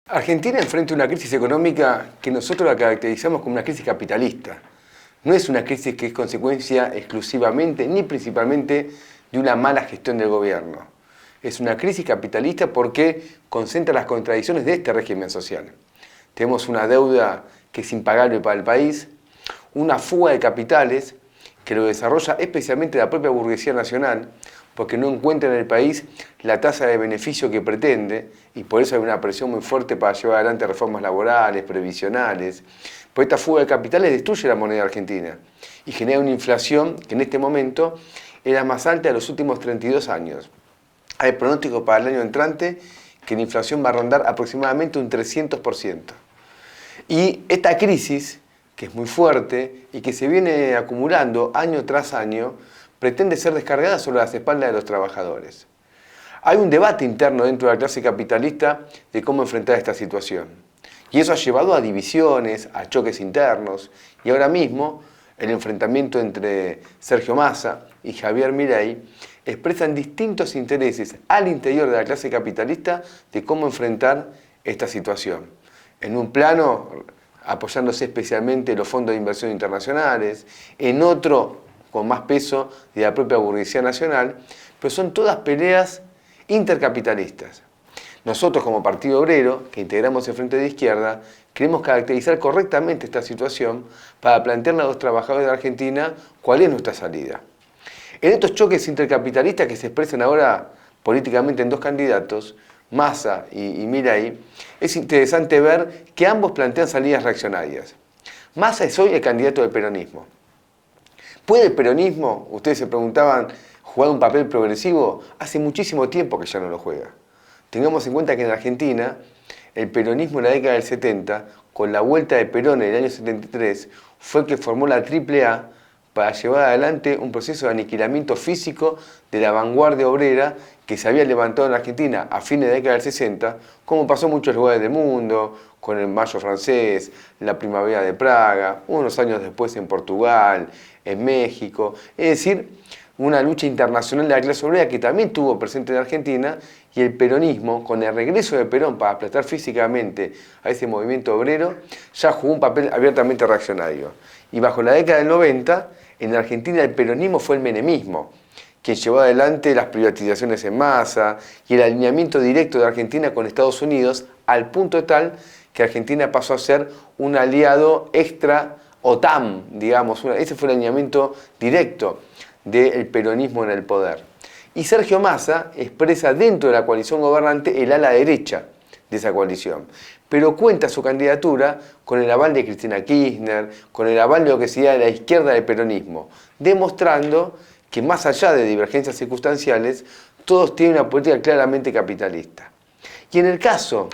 Argentina enfrenta una crisis económica que nosotros la caracterizamos como una crisis capitalista. No es una crisis que es consecuencia exclusivamente ni principalmente de una mala gestión del gobierno. Es una crisis capitalista porque concentra las contradicciones de este régimen social. Tenemos una deuda que es impagable para el país, una fuga de capitales que lo desarrolla especialmente la propia burguesía nacional, porque no encuentra en el país la tasa de beneficio que pretende, y por eso hay una presión muy fuerte para llevar adelante reformas laborales, previsionales. Pues esta fuga de capitales destruye la moneda argentina y genera una inflación que en este momento es la más alta de los últimos 32 años. Hay pronóstico para el año entrante que la inflación va a rondar aproximadamente un 300%. Y esta crisis, que es muy fuerte y que se viene acumulando año tras año, pretende ser descargada sobre las espaldas de los trabajadores. Hay un debate interno dentro de la clase capitalista de cómo enfrentar esta situación. Y eso ha llevado a divisiones, a choques internos, y ahora mismo el enfrentamiento entre Sergio Massa y Javier Milei expresan distintos intereses al interior de la clase capitalista de cómo enfrentar esta situación. En un plano, apoyándose especialmente en los fondos de inversión internacionales, en otro, con más peso, de la propia burguesía nacional, pero son todas peleas intercapitalistas. Nosotros, como Partido Obrero, que integramos el Frente de Izquierda, queremos caracterizar correctamente esta situación para plantearle a los trabajadores de Argentina cuál es nuestra salida. En estos choques intercapitalistas que se expresan ahora políticamente en dos candidatos, Massa y Milei, es interesante ver que ambos plantean salidas reaccionarias. Massa es hoy el candidato del peronismo. ¿Puede el peronismo, ustedes se preguntaban, jugar un papel progresivo? Hace muchísimo tiempo que ya no lo juega. Tengamos en cuenta que en Argentina, el peronismo en la década del 70, con la vuelta de Perón en el año 73, fue el que formó la AAA para llevar adelante un proceso de aniquilamiento físico de la vanguardia obrera que se había levantado en Argentina a fines de la década del 60, como pasó en muchos lugares del mundo, con el Mayo francés, la Primavera de Praga, unos años después en Portugal, en México. Es decir, una lucha internacional de la clase obrera que también tuvo presente en Argentina, y el peronismo, con el regreso de Perón para aplastar físicamente a ese movimiento obrero, ya jugó un papel abiertamente reaccionario. Y bajo la década del 90, en Argentina el peronismo fue el menemismo, quien llevó adelante las privatizaciones en masa y el alineamiento directo de Argentina con Estados Unidos, al punto tal que Argentina pasó a ser un aliado extra OTAN, digamos. Ese fue el alineamiento directo del peronismo en el poder. Y Sergio Massa expresa dentro de la coalición gobernante el ala derecha de esa coalición, pero cuenta su candidatura con el aval de Cristina Kirchner, con el aval de lo que sería de la izquierda del peronismo, demostrando que más allá de divergencias circunstanciales, todos tienen una política claramente capitalista. Y en el caso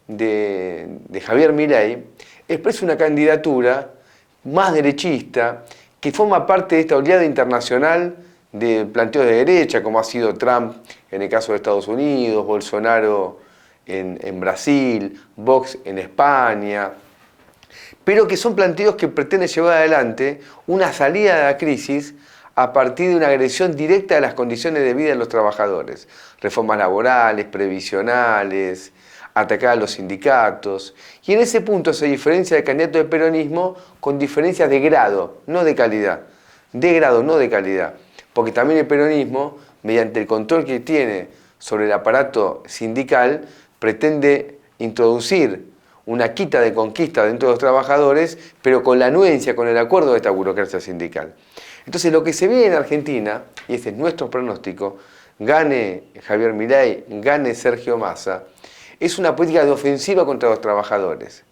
de Javier Milei, expresa una candidatura más derechista, que forma parte de esta oleada internacional de planteos de derecha, como ha sido Trump en el caso de Estados Unidos, Bolsonaro en Brasil, Vox en España, pero que son planteos que pretenden llevar adelante una salida de la crisis a partir de una agresión directa de las condiciones de vida de los trabajadores, reformas laborales, previsionales, atacar a los sindicatos. Y en ese punto se diferencia del candidato del peronismo con diferencias de grado, no de calidad. De grado, no de calidad. Porque también el peronismo, mediante el control que tiene sobre el aparato sindical, pretende introducir una quita de conquista dentro de los trabajadores, pero con la anuencia, con el acuerdo de esta burocracia sindical. Entonces lo que se ve en Argentina, y ese es nuestro pronóstico, gane Javier Milei, gane Sergio Massa, es una política de ofensiva contra los trabajadores.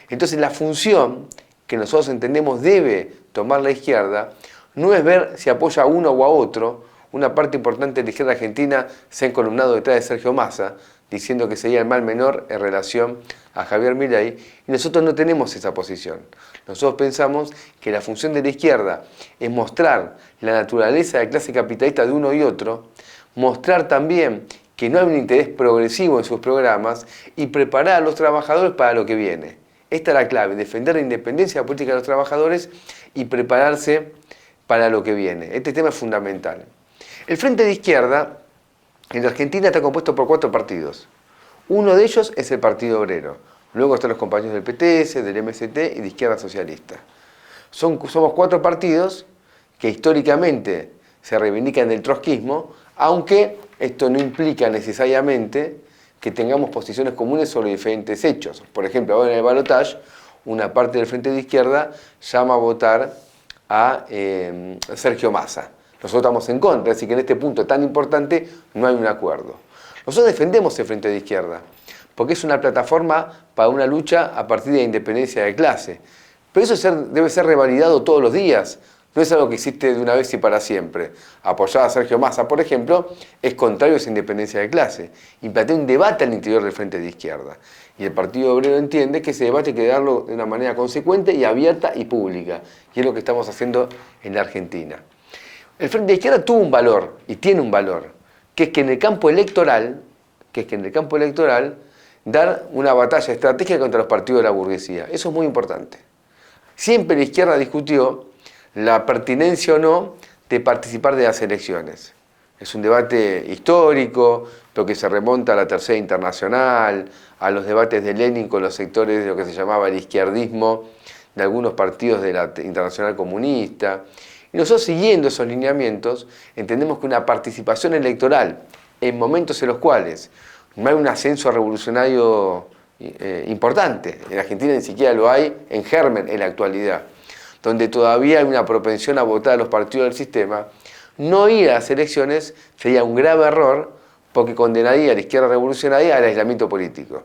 Entonces la función que nosotros entendemos debe tomar la izquierda no es ver si apoya a uno o a otro. Una parte importante de la izquierda argentina se ha encolumnado detrás de Sergio Massa, diciendo que sería el mal menor en relación a Javier Milei, y nosotros no tenemos esa posición. Nosotros pensamos que la función de la izquierda es mostrar la naturaleza de la clase capitalista de uno y otro, mostrar también que no hay un interés progresivo en sus programas y preparar a los trabajadores para lo que viene. Esta es la clave, defender la independencia política de los trabajadores y prepararse para lo que viene. Este tema es fundamental. El Frente de Izquierda en Argentina está compuesto por 4 partidos. Uno de ellos es el Partido Obrero. Luego están los compañeros del PTS, del MST y de Izquierda Socialista. Somos 4 partidos que históricamente se reivindican del trotskismo, aunque esto no implica necesariamente que tengamos posiciones comunes sobre diferentes hechos. Por ejemplo, ahora en el balotaje, una parte del Frente de Izquierda llama a votar a Sergio Massa. Nosotros estamos en contra, así que en este punto tan importante no hay un acuerdo. Nosotros defendemos el Frente de Izquierda, porque es una plataforma para una lucha a partir de la independencia de clase. Pero eso debe ser revalidado todos los días, no es algo que existe de una vez y para siempre. Apoyar a Sergio Massa, por ejemplo, es contrario a esa independencia de clase y plantea un debate al interior del Frente de Izquierda. Y el Partido Obrero entiende que ese debate hay que darlo de una manera consecuente y abierta y pública, y es lo que estamos haciendo en la Argentina. El Frente de Izquierda tuvo un valor, y tiene un valor, que es que en el campo electoral, dar una batalla estratégica contra los partidos de la burguesía. Eso es muy importante. Siempre la izquierda discutió la pertinencia o no de participar de las elecciones. Es un debate histórico, lo que se remonta a la Tercera Internacional, a los debates de Lenin con los sectores de lo que se llamaba el izquierdismo de algunos partidos de la Internacional Comunista. Y nosotros, siguiendo esos lineamientos, entendemos que una participación electoral en momentos en los cuales no hay un ascenso revolucionario importante, en Argentina ni siquiera lo hay en germen en la actualidad, donde todavía hay una propensión a votar a los partidos del sistema, no ir a las elecciones sería un grave error porque condenaría a la izquierda revolucionaria al aislamiento político.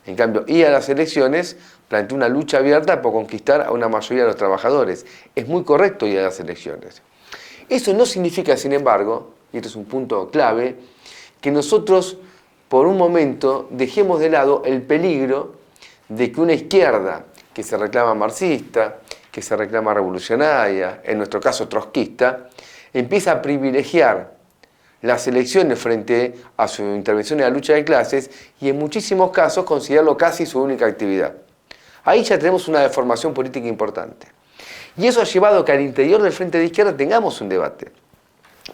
En cambio, ir a las elecciones plantea una lucha abierta por conquistar a una mayoría de los trabajadores. Es muy correcto ir a las elecciones. Eso no significa, sin embargo, y esto es un punto clave, que nosotros por un momento dejemos de lado el peligro de que una izquierda que se reclama marxista, que se reclama revolucionaria, en nuestro caso trotskista, empieza a privilegiar las elecciones frente a su intervención en la lucha de clases y en muchísimos casos considerarlo casi su única actividad. Ahí ya tenemos una deformación política importante. Y eso ha llevado a que al interior del Frente de Izquierda tengamos un debate,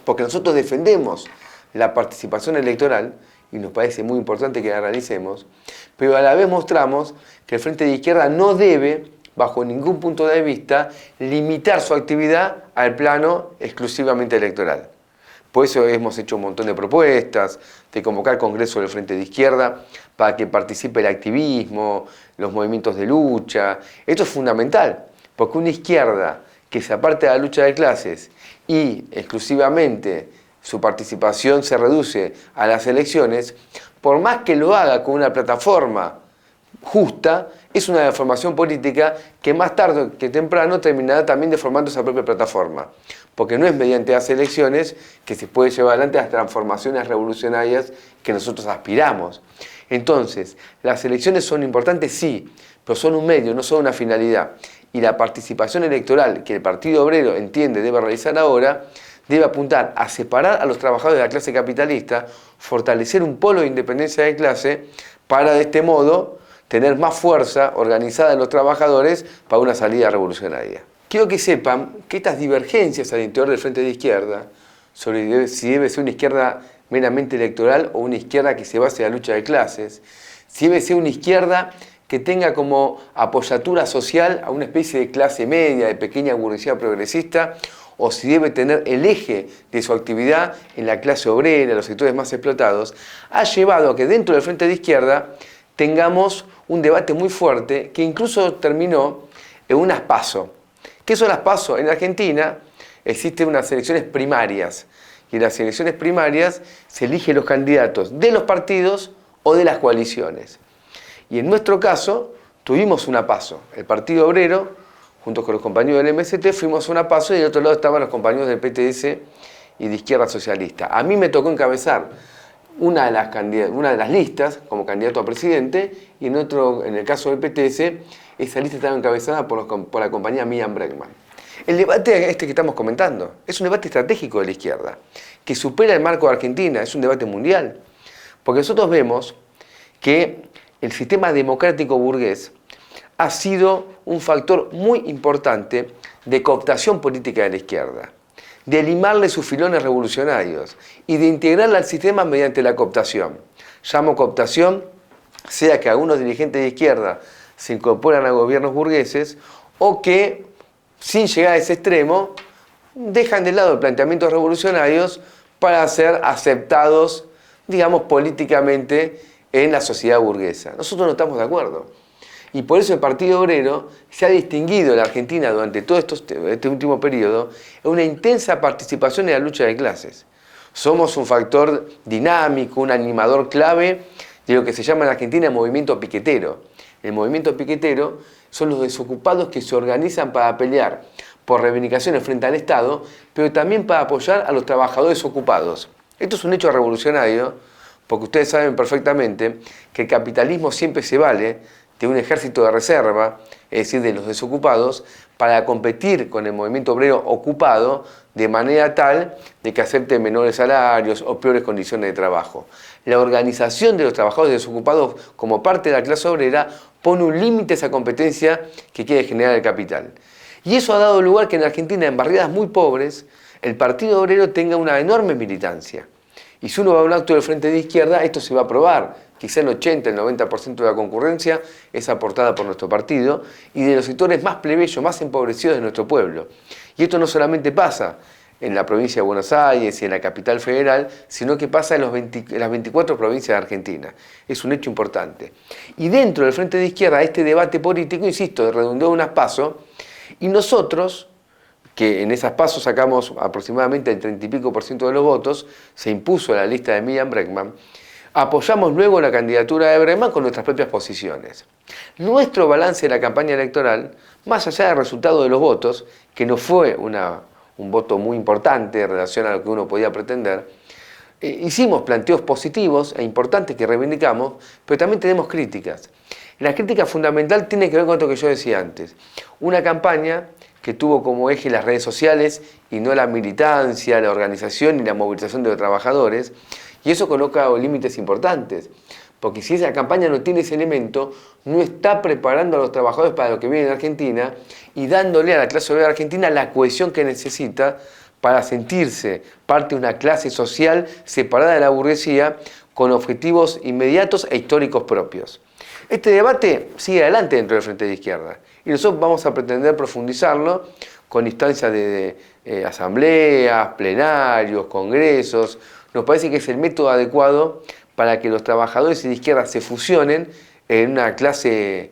porque nosotros defendemos la participación electoral y nos parece muy importante que la realicemos, pero a la vez mostramos que el Frente de Izquierda no debe, bajo ningún punto de vista, limitar su actividad al plano exclusivamente electoral. Por eso hemos hecho un montón de propuestas, de convocar congresos del Frente de Izquierda para que participe el activismo, los movimientos de lucha. Esto es fundamental, porque una izquierda que se aparte de la lucha de clases y exclusivamente su participación se reduce a las elecciones, por más que lo haga con una plataforma justa, es una deformación política que más tarde que temprano terminará también deformando esa propia plataforma, porque no es mediante las elecciones que se puede llevar adelante las transformaciones revolucionarias que nosotros aspiramos. Entonces, las elecciones son importantes, sí, pero son un medio, no son una finalidad. Y la participación electoral que el Partido Obrero entiende debe realizar ahora, debe apuntar a separar a los trabajadores de la clase capitalista, fortalecer un polo de independencia de clase para de este modo tener más fuerza organizada en los trabajadores para una salida revolucionaria. Quiero que sepan que estas divergencias al interior del Frente de Izquierda, sobre si debe ser una izquierda meramente electoral o una izquierda que se base en la lucha de clases, si debe ser una izquierda que tenga como apoyatura social a una especie de clase media, de pequeña burguesía progresista, o si debe tener el eje de su actividad en la clase obrera, en los sectores más explotados, ha llevado a que dentro del Frente de Izquierda tengamos un debate muy fuerte que incluso terminó en unas PASO. ¿Qué son las PASO? En Argentina existen unas elecciones primarias y en las elecciones primarias se eligen los candidatos de los partidos o de las coaliciones. Y en nuestro caso tuvimos una PASO. El Partido Obrero, junto con los compañeros del MST, fuimos a una PASO y del otro lado estaban los compañeros del PTS y de Izquierda Socialista. A mí me tocó encabezar una de las listas como candidato a presidente y en el caso del PTS, esa lista estaba encabezada por la compañía Miriam Bregman. El debate que estamos comentando es un debate estratégico de la izquierda, que supera el marco de Argentina, es un debate mundial. Porque nosotros vemos que el sistema democrático burgués ha sido un factor muy importante de cooptación política de la izquierda, de limarle sus filones revolucionarios y de integrarla al sistema mediante la cooptación. Llamo cooptación sea que algunos dirigentes de izquierda se incorporan a gobiernos burgueses o que, sin llegar a ese extremo, dejan de lado planteamientos revolucionarios para ser aceptados, digamos, políticamente en la sociedad burguesa. Nosotros no estamos de acuerdo. Y por eso el Partido Obrero se ha distinguido en la Argentina durante todo este último periodo en una intensa participación en la lucha de clases. Somos un factor dinámico, un animador clave de lo que se llama en Argentina el movimiento piquetero. El movimiento piquetero son los desocupados que se organizan para pelear por reivindicaciones frente al Estado, pero también para apoyar a los trabajadores ocupados. Esto es un hecho revolucionario, porque ustedes saben perfectamente que el capitalismo siempre se vale de un ejército de reserva, es decir, de los desocupados, para competir con el movimiento obrero ocupado de manera tal de que acepte menores salarios o peores condiciones de trabajo. La organización de los trabajadores desocupados como parte de la clase obrera pone un límite a esa competencia que quiere generar el capital. Y eso ha dado lugar que en Argentina, en barriadas muy pobres, el Partido Obrero tenga una enorme militancia. Y si uno va a un acto del Frente de Izquierda, esto se va a probar. Quizá el 80, el 90% de la concurrencia es aportada por nuestro partido y de los sectores más plebeyos, más empobrecidos de nuestro pueblo. Y esto no solamente pasa en la provincia de Buenos Aires y en la capital federal, sino que pasa en las 24 provincias de Argentina. Es un hecho importante. Y dentro del Frente de Izquierda, este debate político, insisto, redundó en unas PASO, y nosotros, que en esas PASO sacamos aproximadamente el 30 y pico % de los votos, se impuso la lista de Miriam Bregman, apoyamos luego la candidatura de Bregman con nuestras propias posiciones. Nuestro balance de la campaña electoral, más allá del resultado de los votos, que no fue un voto muy importante en relación a lo que uno podía pretender, hicimos planteos positivos e importantes que reivindicamos, pero también tenemos críticas. La crítica fundamental tiene que ver con lo que yo decía antes. Una campaña que tuvo como eje las redes sociales y no la militancia, la organización y la movilización de los trabajadores, y eso coloca límites importantes, porque si esa campaña no tiene ese elemento, no está preparando a los trabajadores para lo que viene en Argentina y dándole a la clase obrera argentina la cohesión que necesita para sentirse parte de una clase social separada de la burguesía con objetivos inmediatos e históricos propios. Este debate sigue adelante dentro del Frente de Izquierda y nosotros vamos a pretender profundizarlo con instancias de asambleas, plenarios, congresos. Nos parece que es el método adecuado para que los trabajadores de izquierda se fusionen en una clase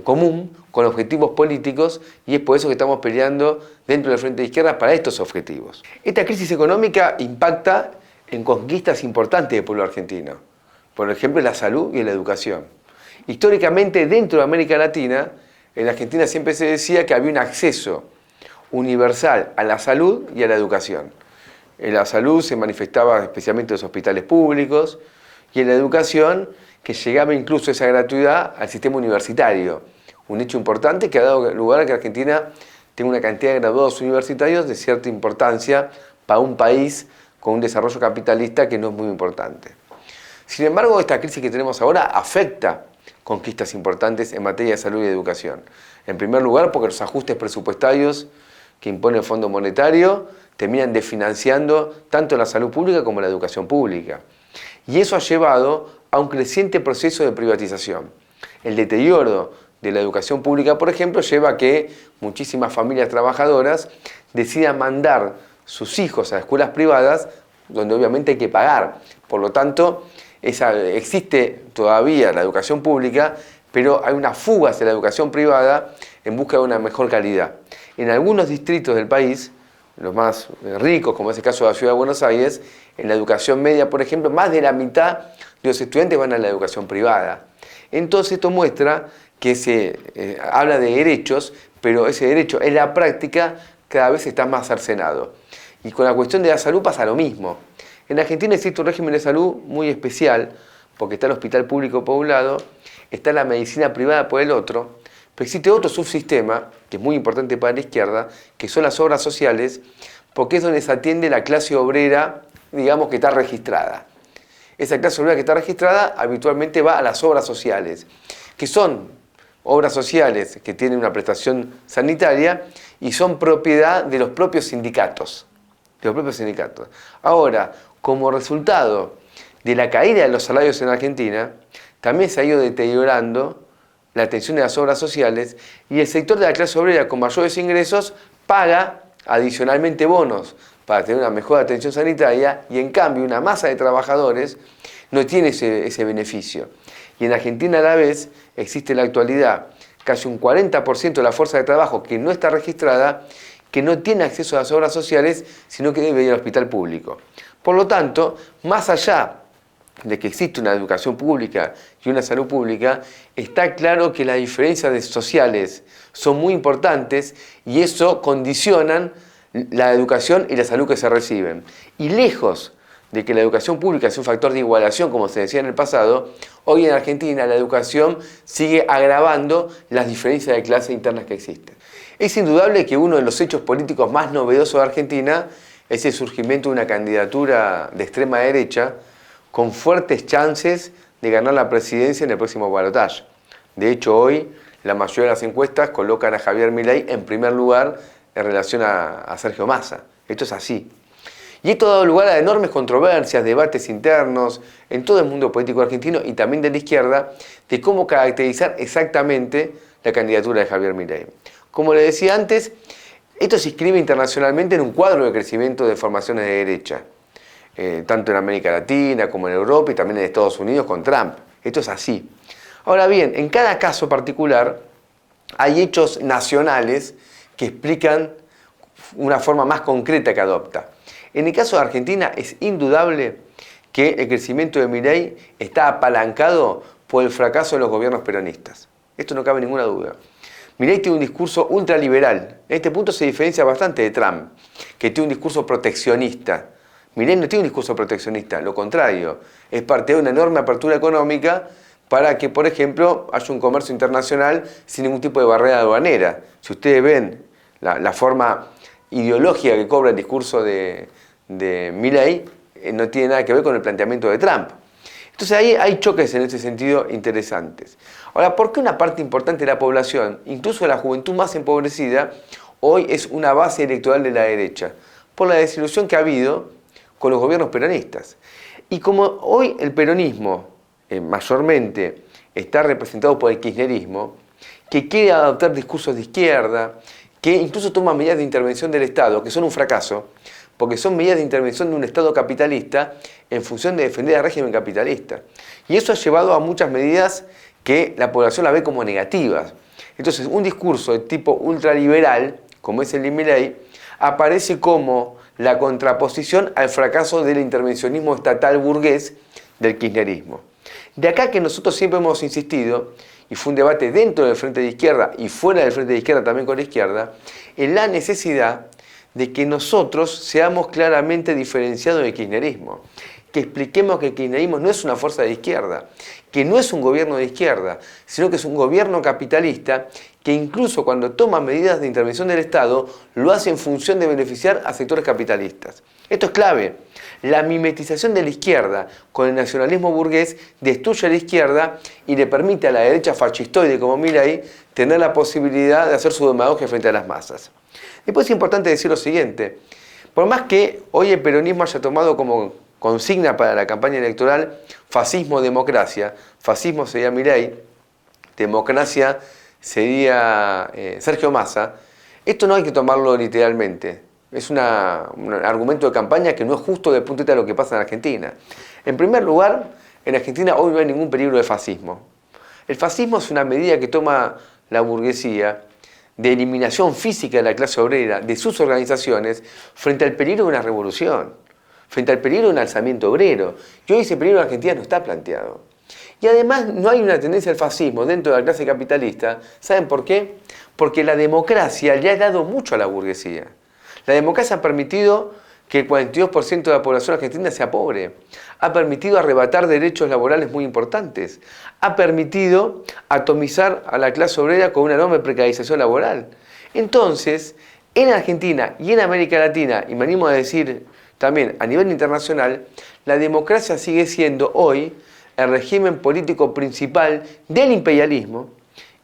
común con objetivos políticos, y es por eso que estamos peleando dentro del Frente de Izquierda para estos objetivos. Esta crisis económica impacta en conquistas importantes del pueblo argentino, por ejemplo, en la salud y en la educación. Históricamente, dentro de América Latina, en Argentina siempre se decía que había un acceso universal a la salud y a la educación. En la salud se manifestaba especialmente en los hospitales públicos, y en la educación que llegaba incluso esa gratuidad al sistema universitario. Un hecho importante que ha dado lugar a que Argentina tenga una cantidad de graduados universitarios de cierta importancia para un país con un desarrollo capitalista que no es muy importante. Sin embargo, esta crisis que tenemos ahora afecta conquistas importantes en materia de salud y educación. En primer lugar, porque los ajustes presupuestarios que impone el Fondo Monetario terminan desfinanciando tanto la salud pública como la educación pública. Y eso ha llevado a un creciente proceso de privatización. El deterioro de la educación pública, por ejemplo, lleva a que muchísimas familias trabajadoras decidan mandar sus hijos a escuelas privadas, donde obviamente hay que pagar. Por lo tanto, existe todavía la educación pública, pero hay una fuga hacia la educación privada en busca de una mejor calidad. En algunos distritos del país, los más ricos, como es el caso de la ciudad de Buenos Aires, en la educación media, por ejemplo, más de la mitad de los estudiantes van a la educación privada. Entonces esto muestra que se habla de derechos, pero ese derecho en la práctica cada vez está más cercenado. Y con la cuestión de la salud pasa lo mismo. En Argentina existe un régimen de salud muy especial, porque está el hospital público por un lado, está la medicina privada por el otro, pero existe otro subsistema, que es muy importante para la izquierda, que son las obras sociales, porque es donde se atiende la clase obrera, digamos, que está registrada. Esa clase obrera que está registrada habitualmente va a las obras sociales, que son obras sociales que tienen una prestación sanitaria y son propiedad de los propios sindicatos. Ahora, como resultado de la caída de los salarios en Argentina, también se ha ido deteriorando la atención de las obras sociales y el sector de la clase obrera con mayores ingresos paga adicionalmente bonos para tener una mejor atención sanitaria y en cambio una masa de trabajadores no tiene ese beneficio. Y en Argentina a la vez existe en la actualidad casi un 40% de la fuerza de trabajo que no está registrada, que no tiene acceso a las obras sociales, sino que debe ir al hospital público. Por lo tanto, más allá de que existe una educación pública y una salud pública, está claro que las diferencias sociales son muy importantes y eso condicionan la educación y la salud que se reciben. Y lejos de que la educación pública sea un factor de igualación, como se decía en el pasado, hoy en Argentina la educación sigue agravando las diferencias de clase internas que existen. Es indudable que uno de los hechos políticos más novedosos de Argentina es el surgimiento de una candidatura de extrema derecha con fuertes chances de ganar la presidencia en el próximo balotaje. De hecho, hoy la mayoría de las encuestas colocan a Javier Milei en primer lugar en relación a Sergio Massa. Esto es así. Y esto ha dado lugar a enormes controversias, debates internos en todo el mundo político argentino y también de la izquierda, de cómo caracterizar exactamente la candidatura de Javier Milei. Como le decía antes, esto se inscribe internacionalmente en un cuadro de crecimiento de formaciones de derecha, tanto en América Latina como en Europa y también en Estados Unidos con Trump. Esto es así. Ahora bien, en cada caso particular hay hechos nacionales que explican una forma más concreta que adopta. En el caso de Argentina es indudable que el crecimiento de Milei está apalancado por el fracaso de los gobiernos peronistas. Esto no cabe ninguna duda. Milei tiene un discurso ultraliberal. En este punto se diferencia bastante de Trump, que tiene un discurso proteccionista. Milei no tiene un discurso proteccionista, lo contrario. Es parte de una enorme apertura económica para que, por ejemplo, haya un comercio internacional sin ningún tipo de barrera aduanera. Si ustedes ven la forma ideológica que cobra el discurso de Milei, no tiene nada que ver con el planteamiento de Trump. Entonces ahí hay choques en ese sentido interesantes. Ahora, ¿por qué una parte importante de la población, incluso la juventud más empobrecida, hoy es una base electoral de la derecha? Por la desilusión que ha habido con los gobiernos peronistas. Y como hoy el peronismo mayormente está representado por el kirchnerismo, que quiere adoptar discursos de izquierda, que incluso toma medidas de intervención del Estado, que son un fracaso, porque son medidas de intervención de un Estado capitalista en función de defender al régimen capitalista. Y eso ha llevado a muchas medidas que la población la ve como negativas. Entonces, un discurso de tipo ultraliberal, como es el de Milei, aparece como la contraposición al fracaso del intervencionismo estatal burgués del kirchnerismo. De acá que nosotros siempre hemos insistido, y fue un debate dentro del Frente de Izquierda y fuera del Frente de Izquierda también con la izquierda, en la necesidad de que nosotros seamos claramente diferenciados del kirchnerismo, que expliquemos que el kirchnerismo no es una fuerza de izquierda, que no es un gobierno de izquierda, sino que es un gobierno capitalista que incluso cuando toma medidas de intervención del Estado lo hace en función de beneficiar a sectores capitalistas. Esto es clave. La mimetización de la izquierda con el nacionalismo burgués destruye a la izquierda y le permite a la derecha fascistoide como Milei tener la posibilidad de hacer su demagogia frente a las masas. Después es importante decir lo siguiente, por más que hoy el peronismo haya tomado como consigna para la campaña electoral fascismo-democracia, fascismo sería Milei, democracia sería Sergio Massa, esto no hay que tomarlo literalmente. Es un argumento de campaña que no es justo desde el punto de vista de lo que pasa en Argentina. En primer lugar, en Argentina hoy no hay ningún peligro de fascismo. El fascismo es una medida que toma la burguesía de eliminación física de la clase obrera, de sus organizaciones, frente al peligro de una revolución, frente al peligro de un alzamiento obrero. Y hoy ese peligro en Argentina no está planteado. Y además no hay una tendencia al fascismo dentro de la clase capitalista. ¿Saben por qué? Porque la democracia le ha dado mucho a la burguesía. La democracia ha permitido que el 42% de la población argentina sea pobre. Ha permitido arrebatar derechos laborales muy importantes. Ha permitido atomizar a la clase obrera con una enorme precarización laboral. Entonces, en Argentina y en América Latina, y me animo a decir también a nivel internacional, la democracia sigue siendo hoy el régimen político principal del imperialismo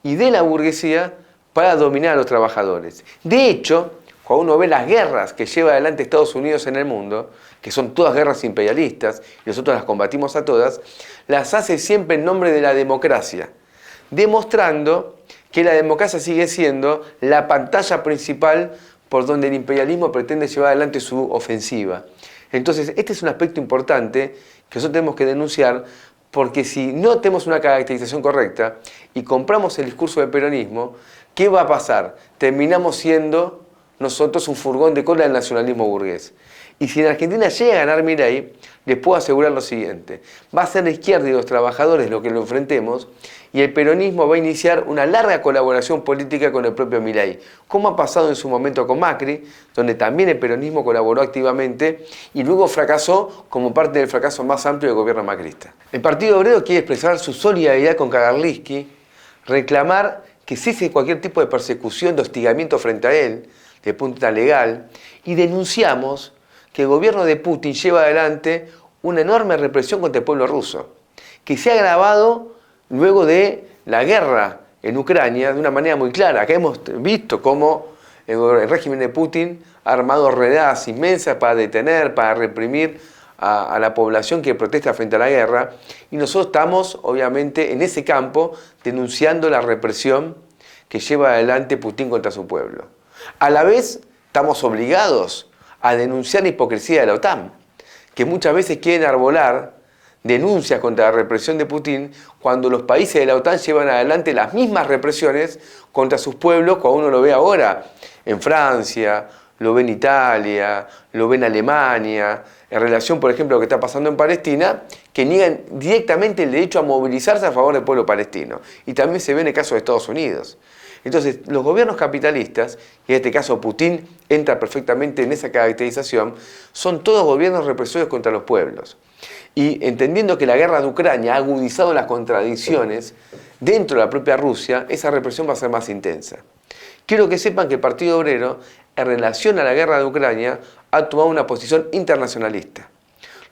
y de la burguesía para dominar a los trabajadores. De hecho, cuando uno ve las guerras que lleva adelante Estados Unidos en el mundo, que son todas guerras imperialistas, y nosotros las combatimos a todas, las hace siempre en nombre de la democracia, demostrando que la democracia sigue siendo la pantalla principal por donde el imperialismo pretende llevar adelante su ofensiva. Entonces, este es un aspecto importante que nosotros tenemos que denunciar, porque si no tenemos una caracterización correcta y compramos el discurso del peronismo, ¿qué va a pasar? Terminamos siendo nosotros un furgón de cola del nacionalismo burgués. Y si en Argentina llega a ganar Milei, les puedo asegurar lo siguiente: va a ser la izquierda y los trabajadores lo que lo enfrentemos, y el peronismo va a iniciar una larga colaboración política con el propio Milei, como ha pasado en su momento con Macri, donde también el peronismo colaboró activamente y luego fracasó como parte del fracaso más amplio del gobierno macrista. El Partido Obrero quiere expresar su solidaridad con Kagarlitsky, reclamar que cese cualquier tipo de persecución, de hostigamiento frente a él, de punto de vista legal, y denunciamos que el gobierno de Putin lleva adelante una enorme represión contra el pueblo ruso, que se ha agravado luego de la guerra en Ucrania de una manera muy clara. Acá hemos visto cómo el régimen de Putin ha armado redadas inmensas para detener, para reprimir a la población que protesta frente a la guerra, y nosotros estamos obviamente en ese campo denunciando la represión que lleva adelante Putin contra su pueblo. A la vez estamos obligados a denunciar la hipocresía de la OTAN, que muchas veces quieren arbolar denuncias contra la represión de Putin cuando los países de la OTAN llevan adelante las mismas represiones contra sus pueblos, como uno lo ve ahora en Francia, lo ve en Italia, lo ve en Alemania, en relación, por ejemplo, a lo que está pasando en Palestina, que niegan directamente el derecho a movilizarse a favor del pueblo palestino. Y también se ve en el caso de Estados Unidos. Entonces, los gobiernos capitalistas, y en este caso Putin entra perfectamente en esa caracterización, son todos gobiernos represores contra los pueblos. Y entendiendo que la guerra de Ucrania ha agudizado las contradicciones dentro de la propia Rusia, esa represión va a ser más intensa. Quiero que sepan que el Partido Obrero, en relación a la guerra de Ucrania, ha tomado una posición internacionalista.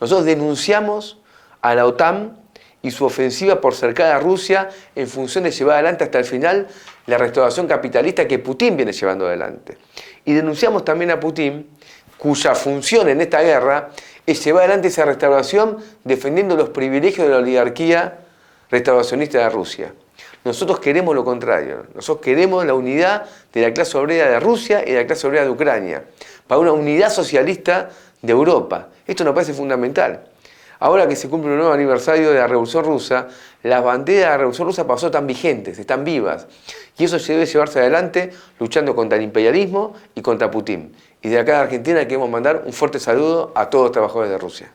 Nosotros denunciamos a la OTAN y su ofensiva por cercar a Rusia en función de llevar adelante hasta el final la restauración capitalista que Putin viene llevando adelante. Y denunciamos también a Putin, cuya función en esta guerra es llevar adelante esa restauración defendiendo los privilegios de la oligarquía restauracionista de Rusia. Nosotros queremos lo contrario, nosotros queremos la unidad de la clase obrera de Rusia y de la clase obrera de Ucrania, para una unidad socialista de Europa. Esto nos parece fundamental. Ahora que se cumple un nuevo aniversario de la Revolución Rusa, las banderas de la Revolución Rusa pasó tan vigentes, están vivas. Y eso debe llevarse adelante luchando contra el imperialismo y contra Putin. Y de acá de Argentina queremos mandar un fuerte saludo a todos los trabajadores de Rusia.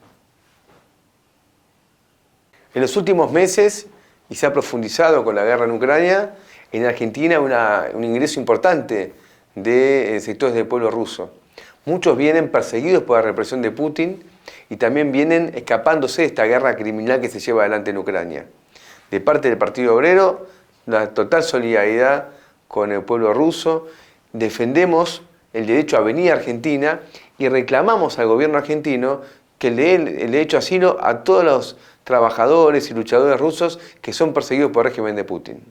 En los últimos meses, y se ha profundizado con la guerra en Ucrania, en Argentina un ingreso importante de sectores del pueblo ruso. Muchos vienen perseguidos por la represión de Putin y también vienen escapándose de esta guerra criminal que se lleva adelante en Ucrania. De parte del Partido Obrero, la total solidaridad con el pueblo ruso, defendemos el derecho a venir a Argentina y reclamamos al gobierno argentino que le dé el derecho a asilo a todos los trabajadores y luchadores rusos que son perseguidos por el régimen de Putin.